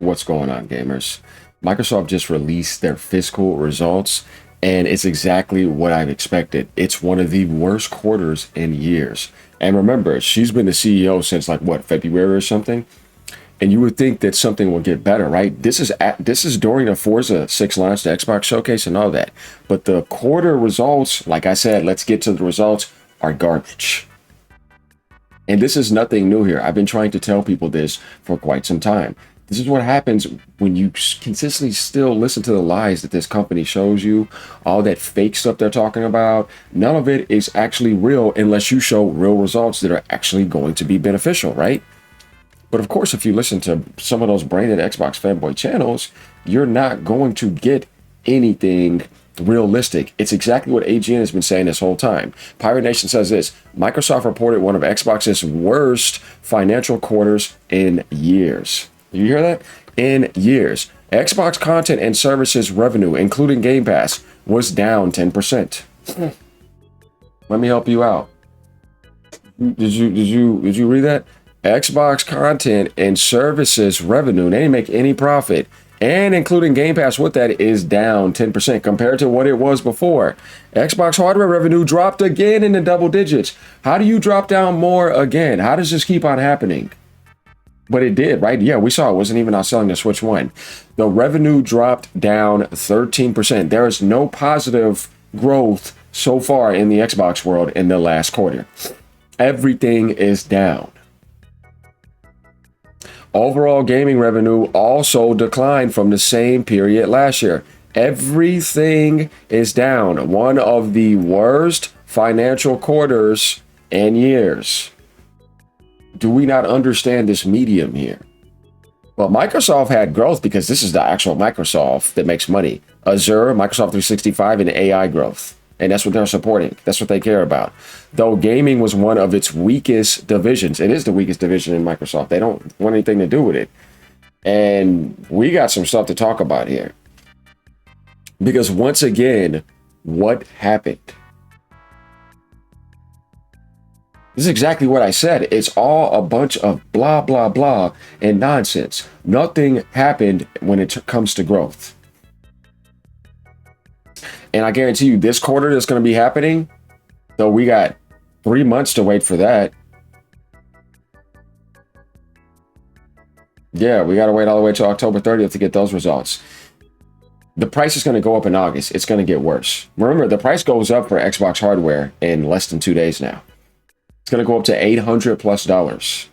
What's going on, gamers? Microsoft just released their fiscal results, and it's exactly what I've expected. It's one of the worst quarters in years. And remember, she's been the CEO since like what, February or something? And you would think that something will get better, right? This is during the Forza 6 launch, the Xbox showcase and all that. But the quarter results, like I said, let's get to the results, are garbage. And this is nothing new here. I've been trying to tell people this for quite some time. This is what happens when you consistently still listen to the lies that this company shows you, all that fake stuff they're talking about. None of it is actually real unless you show real results that are actually going to be beneficial, right? But of course, if you listen to some of those branded Xbox fanboy channels, you're not going to get anything realistic. It's exactly what AGN has been saying this whole time. Pirate Nation says this: Microsoft reported one of Xbox's worst financial quarters in years. You hear that? In years. Xbox content and services revenue, including Game Pass, was down 10%. Let me help you out. Did you read that? Xbox content and services revenue, they didn't make any profit, and including Game Pass with that, is down 10% compared to what it was before. Xbox hardware revenue dropped again in the double digits. How do you drop down more again? How does this keep on happening? But it did, right? Yeah, we saw it wasn't even outselling the Switch 1. The revenue dropped down 13%. There is no positive growth so far in the Xbox world in the last quarter. Everything is down. Overall gaming revenue also declined from the same period last year. Everything is down. One of the worst financial quarters in years. Do we not understand this medium here? Well, Microsoft had growth because this is the actual Microsoft that makes money. Azure, Microsoft 365, and AI growth. And that's what they're supporting. That's what they care about. Though gaming was one of its weakest divisions. It is the weakest division in Microsoft. They don't want anything to do with it. And we got some stuff to talk about here. Because once again, what happened? This is exactly what I said. It's all a bunch of blah, blah, blah and nonsense. Nothing happened when it comes to growth. And I guarantee you this quarter that's going to be happening, though we got 3 months to wait for that. Yeah, we got to wait all the way to October 30th to get those results. The price is going to go up in August. It's going to get worse. Remember, the price goes up for Xbox hardware in less than 2 days now. It's going to go up to $800+.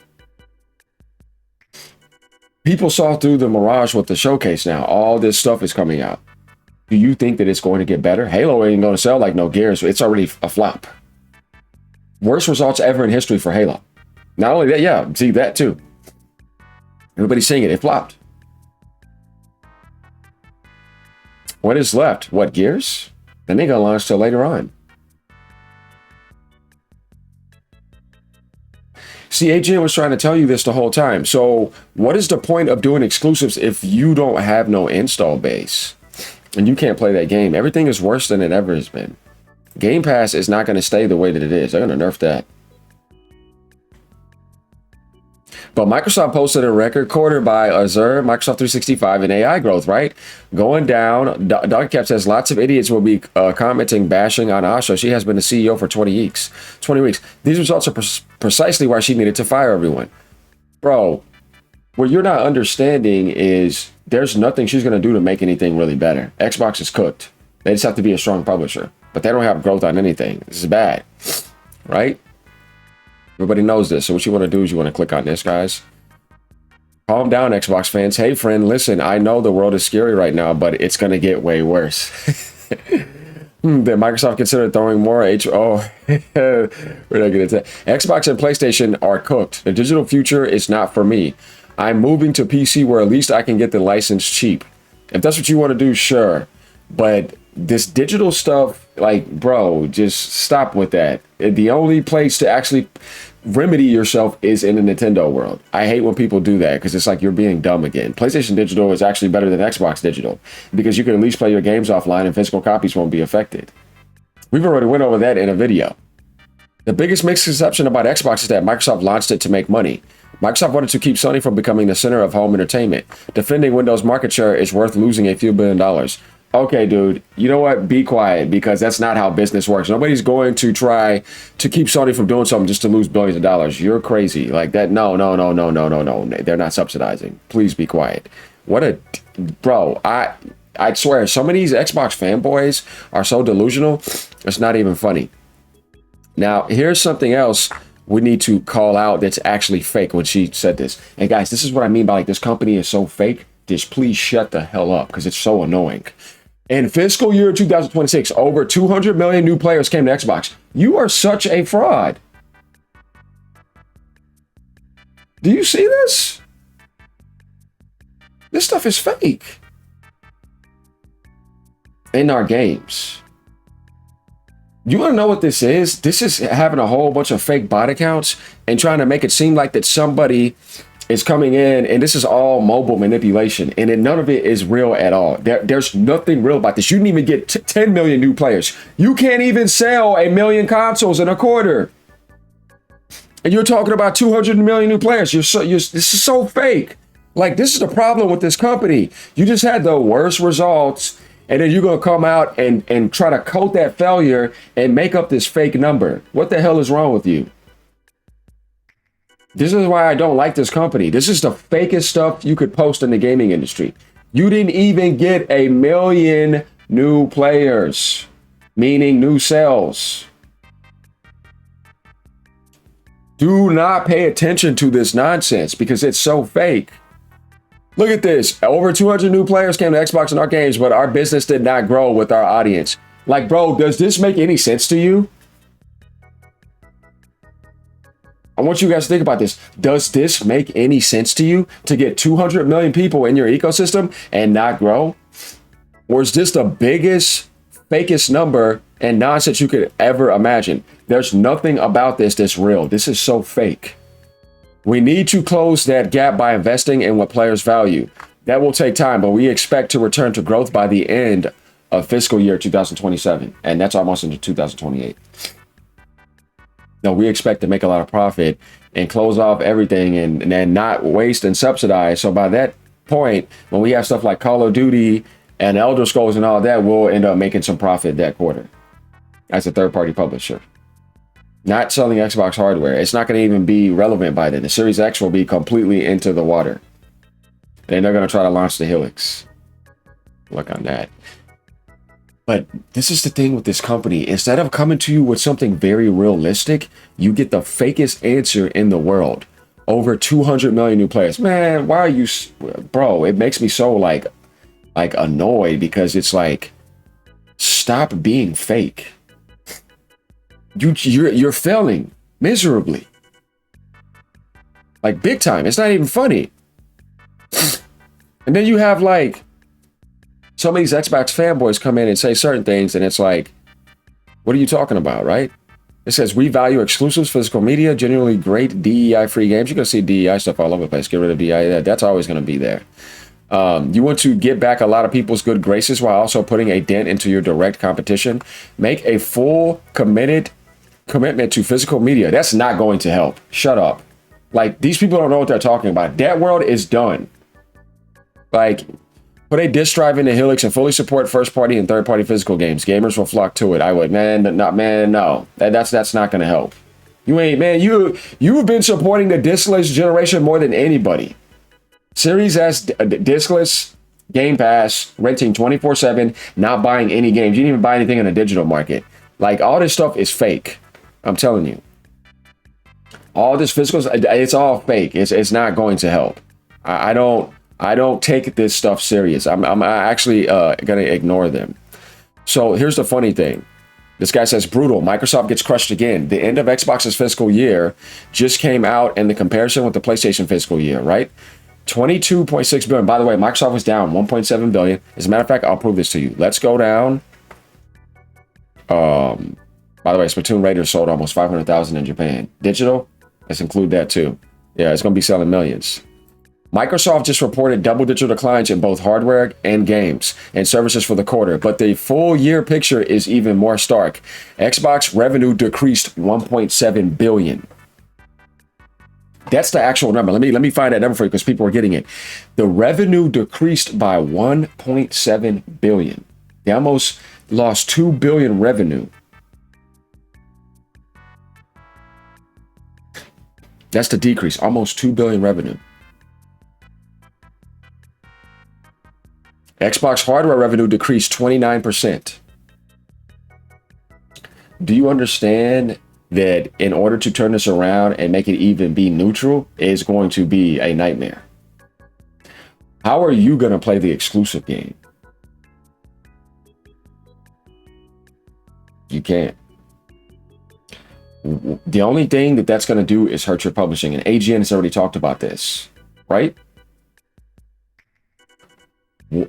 People saw through the mirage with the showcase now. All this stuff is coming out. Do you think that it's going to get better? Halo ain't going to sell like no Gears. It's already a flop. Worst results ever in history for Halo. Not only that, yeah, see that too. Everybody's saying it. It flopped. What is left? What, Gears? They ain't going to launch till later on. See, AGN was trying to tell you this the whole time. So what is the point of doing exclusives if you don't have no install base and you can't play that game? Everything is worse than it ever has been. Game Pass is not going to stay the way that it is. They're going to nerf that. But Microsoft posted a record quarter by Azure, Microsoft 365, and AI growth, right? Going down. Dogcap says lots of idiots will be commenting, bashing on Asha. She has been the CEO for 20 weeks. 20 weeks. These results are precisely why she needed to fire everyone. Bro, what you're not understanding is there's nothing she's going to do to make anything really better. Xbox is cooked. They just have to be a strong publisher. But they don't have growth on anything. This is bad, right? Everybody knows this. So what you want to do is you want to click on this, guys. Calm down, Xbox fans. Hey, friend, listen, I know the world is scary right now, but it's going to get way worse. Did Microsoft consider throwing more we're not going to Xbox and PlayStation are cooked. The digital future is not for me. I'm moving to PC where at least I can get the license cheap. If that's what you want to do, sure. But this digital stuff, like, bro, just stop with that. The only place to actually remedy yourself is in the Nintendo world. I hate when people do that because it's like you're being dumb again. PlayStation Digital is actually better than Xbox Digital because you can at least play your games offline and physical copies won't be affected. We've already went over that in a video. The biggest misconception about Xbox is that Microsoft launched it to make money. Microsoft wanted to keep Sony from becoming the center of home entertainment. Defending Windows market share is worth losing a few $1 billion. Okay, dude, you know what? Be quiet, because that's not how business works. Nobody's going to try to keep Sony from doing something just to lose billions of dollars. You're crazy. Like that. No, no, no, no, no, no, no. They're not subsidizing. Please be quiet. What a bro. I swear, some of these Xbox fanboys are so delusional. It's not even funny. Now, here's something else we need to call out that's actually fake when she said this. And guys, this is what I mean by like this company is so fake. Just please shut the hell up, because it's so annoying. In fiscal year 2026, over 200 million new players came to Xbox. You are such a fraud. Do you see this? This stuff is fake. In our games. You want to know what this is? This is having a whole bunch of fake bot accounts and trying to make it seem like that somebody is coming in, and this is all mobile manipulation, and then none of it is real at all. There's nothing real about this. You didn't even get 10 million new players. You can't even sell 1 million consoles in a quarter. And you're talking about 200 million new players. This is so fake. Like, this is the problem with this company. You just had the worst results, and then you're going to come out and try to coat that failure and make up this fake number. What the hell is wrong with you? This is why I don't like this company. This is the fakest stuff you could post in the gaming industry. You didn't even get 1 million new players, meaning new sales. Do not pay attention to this nonsense because it's so fake. Look at this. Over 200 new players came to Xbox and our games, but our business did not grow with our audience. Like, bro, does this make any sense to you? I want you guys to think about this. Does this make any sense to you to get 200 million people in your ecosystem and not grow? Or is this the biggest, fakest number and nonsense you could ever imagine? There's nothing about this that's real. This is so fake. We need to close that gap by investing in what players value. That will take time, but we expect to return to growth by the end of fiscal year 2027. And that's almost into 2028. No, we expect to make a lot of profit and close off everything and then not waste and subsidize. So by that point, when we have stuff like Call of Duty and Elder Scrolls and all that, we'll end up making some profit that quarter as a third-party publisher. Not selling Xbox hardware. It's not going to even be relevant by then. The Series X will be completely into the water. And they're going to try to launch the Helix. Look on that. But this is the thing with this company. Instead of coming to you with something very realistic, you get the fakest answer in the world. Over 200 million new players. Man, why are you... Bro, it makes me so, like annoyed because it's like, stop being fake. You're failing miserably. Like, big time. It's not even funny. And then you have, like... some of these Xbox fanboys come in and say certain things, and it's like, what are you talking about, right? It says, we value exclusives, physical media, generally great DEI-free games. You're going to see DEI stuff all over the place. Get rid of DEI. That's always going to be there. You want to get back a lot of people's good graces while also putting a dent into your direct competition. Make a full commitment to physical media. That's not going to help. Shut up. Like, these people don't know what they're talking about. That world is done. Like... put a disk drive in the Helix and fully support first-party and third-party physical games. Gamers will flock to it. I would, no. That's not gonna help. You've been supporting the diskless generation more than anybody. Series S diskless, Game Pass, renting 24/7, not buying any games. You didn't even buy anything in the digital market. Like, all this stuff is fake. I'm telling you. All this physical, it's all fake. It's not going to help. I don't take this stuff serious. I'm actually going to ignore them. So here's the funny thing. This guy says, brutal. Microsoft gets crushed again. The end of Xbox's fiscal year just came out in the comparison with the PlayStation fiscal year, right? 22.6 billion. By the way, Microsoft was down 1.7 billion. As a matter of fact, I'll prove this to you. Let's go down. By the way, Splatoon Raiders sold almost 500,000 in Japan. Digital, let's include that too. Yeah, it's going to be selling millions. Microsoft just reported double-digit declines in both hardware and games and services for the quarter, but the full year picture is even more stark. Xbox revenue decreased 1.7 billion. That's the actual number. Let me find that number for you because people are getting it. The revenue decreased by 1.7 billion. They almost lost 2 billion revenue. That's the decrease, almost 2 billion revenue. Xbox hardware revenue decreased 29%. Do you understand that in order to turn this around and make it even be neutral is going to be a nightmare? How are you going to play the exclusive game? You can't. The only thing that that's going to do is hurt your publishing. And AGN has already talked about this, right?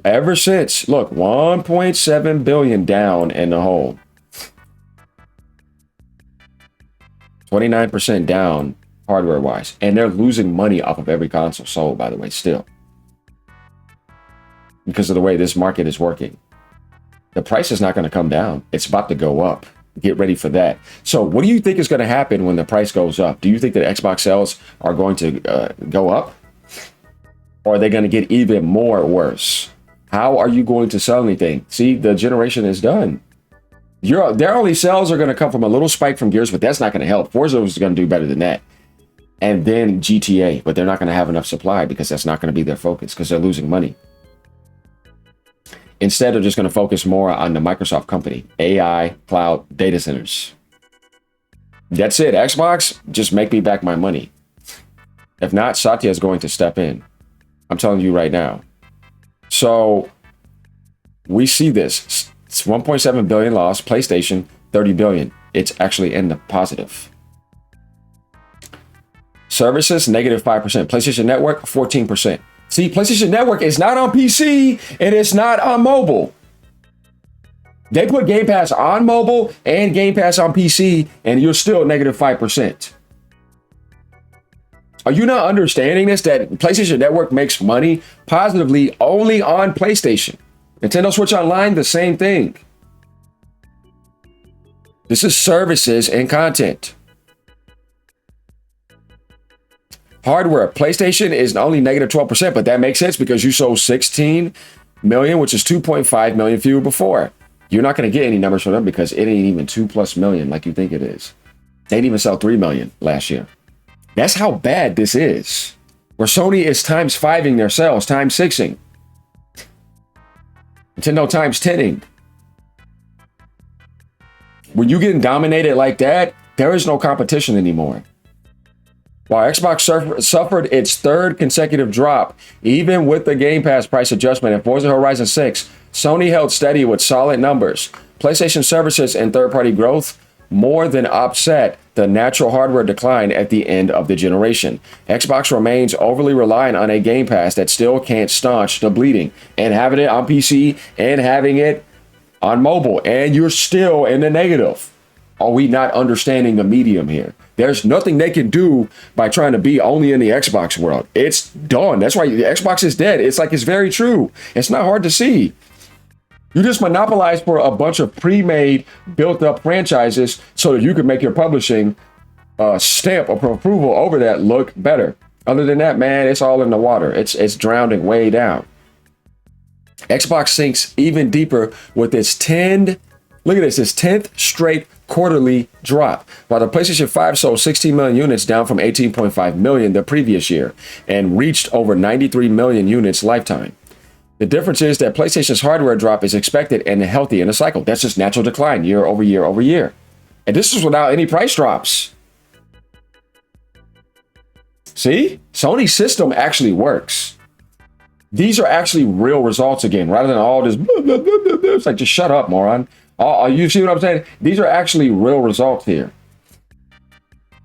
Ever since, look, 1.7 billion down in the hole. 29% down hardware wise. And they're losing money off of every console sold, by the way, still. Because of the way this market is working. The price is not going to come down. It's about to go up. Get ready for that. So what do you think is going to happen when the price goes up? Do you think that Xbox sales are going to go up? Or are they going to get even more worse? How are you going to sell anything? See, the generation is done. Their only sales are going to come from a little spike from Gears, but that's not going to help. Forza is going to do better than that. And then GTA, but they're not going to have enough supply because that's not going to be their focus because they're losing money. Instead, they're just going to focus more on the Microsoft company, AI, cloud, data centers. That's it. Xbox, just make me back my money. If not, Satya is going to step in. I'm telling you right now. So we see this. It's 1.7 billion loss. PlayStation, 30 billion. It's actually in the positive. Services, negative 5%. PlayStation Network, 14%. See, PlayStation Network is not on PC and it's not on mobile. They put Game Pass on mobile and Game Pass on PC and you're still negative 5%. Are you not understanding this? That PlayStation Network makes money positively only on PlayStation. Nintendo Switch Online, the same thing. This is services and content. Hardware, PlayStation is only negative 12%, but that makes sense because you sold 16 million, which is 2.5 million fewer before. You're not going to get any numbers from them because it ain't even 2+ million like you think it is. They didn't even sell 3 million last year. That's how bad this is. Where Sony is times 5ing their sales, times 6ing. Nintendo times 10ing. When you getting dominated like that, there is no competition anymore. While Xbox suffered its third consecutive drop, even with the Game Pass price adjustment and Forza Horizon 6, Sony held steady with solid numbers. PlayStation services and third-party growth more than offset the natural hardware decline at the end of the generation. Xbox remains overly reliant on a Game Pass that still can't staunch the bleeding, and having it on PC and having it on mobile, and you're still in the negative. Are we not understanding the medium here? There's nothing they can do by trying to be only in the Xbox world. It's done. That's why the Xbox is dead. It's like, it's very true. It's not hard to see. You just monopolize for a bunch of pre-made, built-up franchises so that you can make your publishing stamp of approval over that look better. Other than that, man, it's all in the water. It's drowning way down. Xbox sinks even deeper with its 10th straight quarterly drop, while the PlayStation 5 sold 16 million units, down from 18.5 million the previous year, and reached over 93 million units lifetime. The difference is that PlayStation's hardware drop is expected and healthy in a cycle. That's just natural decline year over year over year. And this is without any price drops. See? Sony's system actually works. These are actually real results again, rather than all this. It's like, just shut up, moron. You see what I'm saying? These are actually real results here.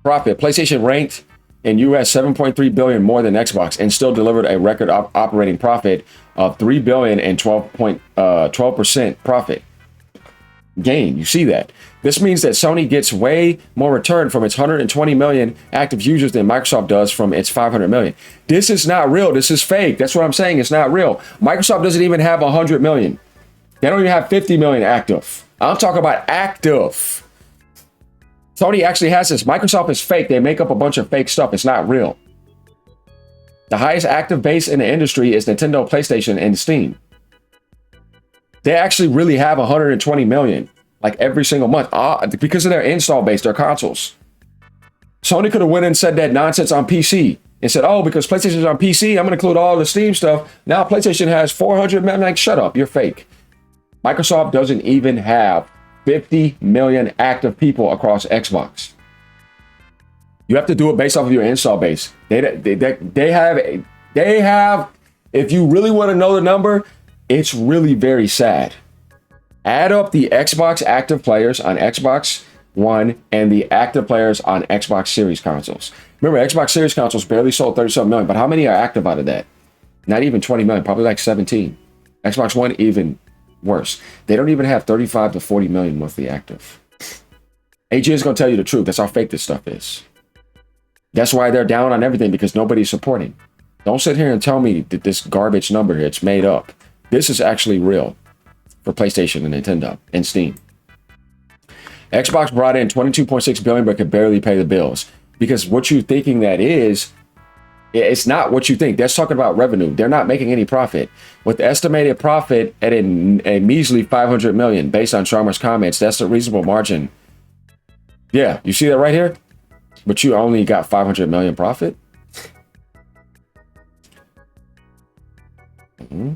Profit. PlayStation ranked in US 7.3 billion more than Xbox and still delivered a record operating profit of 3 billion and 12% profit gain. You see that? This means that Sony gets way more return from its 120 million active users than Microsoft does from its 500 million. This is not real. This is fake. That's what I'm saying. It's not real. Microsoft doesn't even have 100 million. They don't even have 50 million active. I'm talking about active. Sony actually has this. Microsoft is fake. They make up a bunch of fake stuff. It's not real. The highest active base in the industry is Nintendo, PlayStation, and Steam. They actually really have 120 million, like every single month, because of their install base, their consoles. Sony could have went and said that nonsense on PC and said, oh, because PlayStation's on PC, I'm going to include all the Steam stuff. Now PlayStation has 400 million. Like, shut up, you're fake. Microsoft doesn't even have 50 million active people across Xbox. You have to do it based off of your install base. They have, if you really want to know the number, it's really very sad. Add up the Xbox active players on Xbox One and the active players on Xbox Series consoles. Remember, Xbox Series consoles barely sold 37 million, but how many are active out of that? Not even 20 million, probably like 17. Xbox One, even worse. They don't even have 35 to 40 million monthly active. AG is going to tell you the truth. That's how fake this stuff is. That's why they're down on everything, because nobody's supporting. Don't sit here and tell me that this garbage number here, it's made up. This is actually real for PlayStation and Nintendo and Steam. Xbox brought in 22.6 billion, but could barely pay the bills, because what you're thinking that is, it's not what you think. That's talking about revenue. They're not making any profit. With the estimated profit at a measly 500 million, based on Sharma's comments, that's a reasonable margin. Yeah, you see that right here? But you only got 500 million profit? Mm-hmm.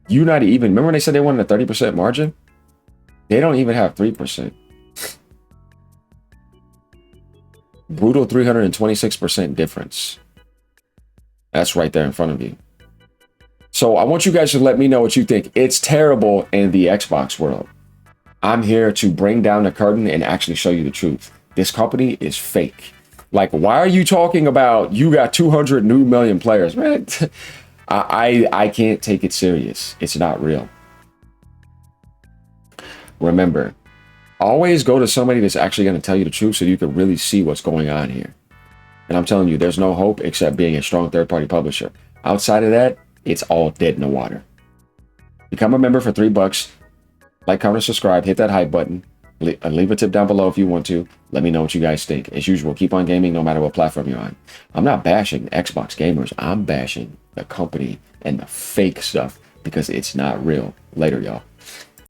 You not even, remember when they said they wanted a 30% margin? They don't even have 3%. Brutal 326% difference. That's right there in front of you. So I want you guys to let me know what you think. It's terrible in the Xbox world. I'm here to bring down the curtain and actually show you the truth. This company is fake. Like, why are you talking about you got 200 new million players? Man, I can't take it serious. It's not real. Remember, always go to somebody that's actually going to tell you the truth so you can really see what's going on here. And I'm telling you, there's no hope except being a strong third-party publisher. Outside of that, it's all dead in the water. Become a member for $3. Like, comment, subscribe, hit that hype button. Leave a tip down below if you want to. Let me know what you guys think. As usual, keep on gaming no matter what platform you're on. I'm not bashing Xbox gamers. I'm bashing the company and the fake stuff because it's not real. Later, y'all.